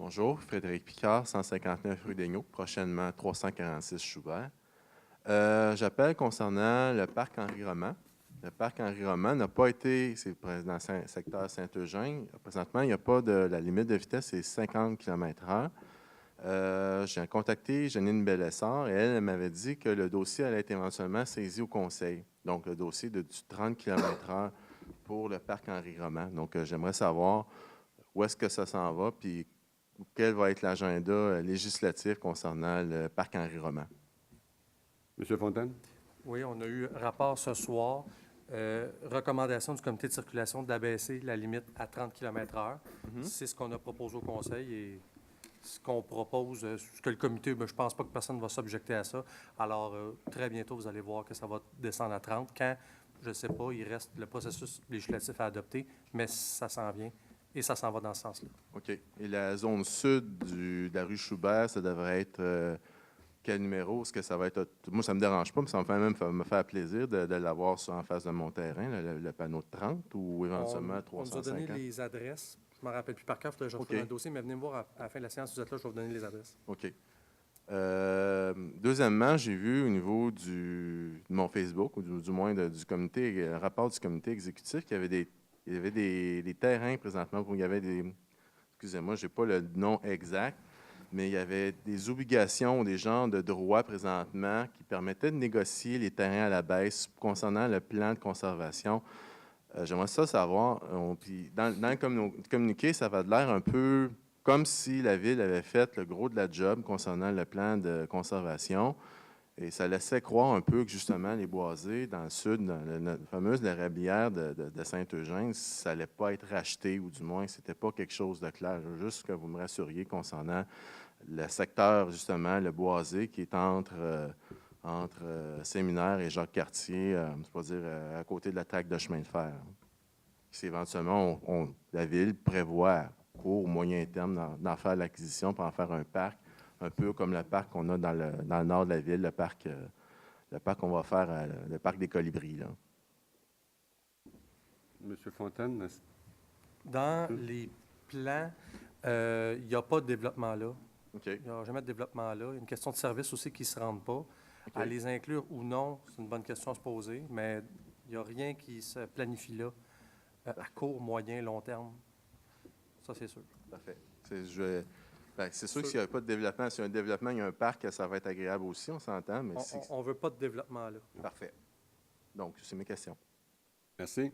Bonjour, Frédéric Picard, 159 rue des Gnoux, prochainement 346 Schubert. J'appelle concernant le parc Henri-Roman. Le parc Henri-Roman n'a pas été, c'est dans le secteur Saint-Eugène. Présentement, il n'y a pas de, la limite de vitesse, c'est 50 km/h. J'ai contacté Janine Bellessard et elle m'avait dit que le dossier allait être éventuellement saisi au conseil. Donc, le dossier du 30 km/h pour le parc Henri-Roman. Donc, j'aimerais savoir où est-ce que ça s'en va, puis quel va être l'agenda législatif concernant le parc Henri-Roman. Monsieur Fontaine? Oui, on a eu rapport ce soir. Recommandation du comité de circulation d'abaisser la limite à 30 km/h. C'est ce qu'on a proposé au conseil et ce qu'on propose, ce que le comité, je ne pense pas que personne ne va s'objecter à ça. Alors, très bientôt, vous allez voir que ça va descendre à 30. Quand, je ne sais pas, il reste le processus législatif à adopter, mais ça s'en vient et ça s'en va dans ce sens-là. OK. Et la zone sud de la rue Schubert, ça devrait être quel numéro? Est-ce que ça va être... Moi, ça ne me dérange pas, mais ça me fait plaisir de l'avoir en face de mon terrain, le panneau de 30 ou éventuellement 350. On nous a donné les adresses. Je ne m'en rappelle plus par cœur, il faudrait que je refasse un dossier, mais venez me voir à la fin de la séance, vous êtes là, je vais vous donner les adresses. OK. Deuxièmement, j'ai vu au niveau de mon Facebook, ou du moins du comité, un rapport du comité exécutif, qu'il y avait des terrains présentement où il y avait des... Excusez-moi, je n'ai pas le nom exact, mais il y avait des obligations, des genres de droits présentement qui permettaient de négocier les terrains à la baisse concernant le plan de conservation. J'aimerais ça savoir. Puis dans le communiqué, ça va de l'air un peu comme si la Ville avait fait le gros de la job concernant le plan de conservation. Et ça laissait croire un peu que, justement, les boisés, dans le sud, dans la fameuse érablière de Saint-Eugène, ça n'allait pas être racheté, ou du moins, ce n'était pas quelque chose de clair. Je veux juste que vous me rassuriez concernant le secteur, justement, le boisé, qui est entre Séminaire et Jacques-Cartier, c'est-à-dire à côté de la traque de chemin de fer. Si éventuellement, la Ville prévoit, à court ou moyen terme, d'en faire l'acquisition pour en faire un parc, un peu comme le parc qu'on a dans le nord de la ville, le parc qu'on va faire, le parc des Colibris. Là. Monsieur Fontaine? Dans les plans, il n'y a pas de développement là. Okay. Il n'y a jamais de développement là. Il y a une question de service aussi qui ne se rendent pas. Okay. À les inclure ou non, c'est une bonne question à se poser, mais il n'y a rien qui se planifie là à court, moyen, long terme. Ça, c'est sûr. Parfait. C'est sûr que s'il n'y a pas de développement, s'il y a un développement, il y a un parc, ça va être agréable aussi, on s'entend. Mais on ne veut pas de développement là. Parfait. Donc, c'est mes questions. Merci.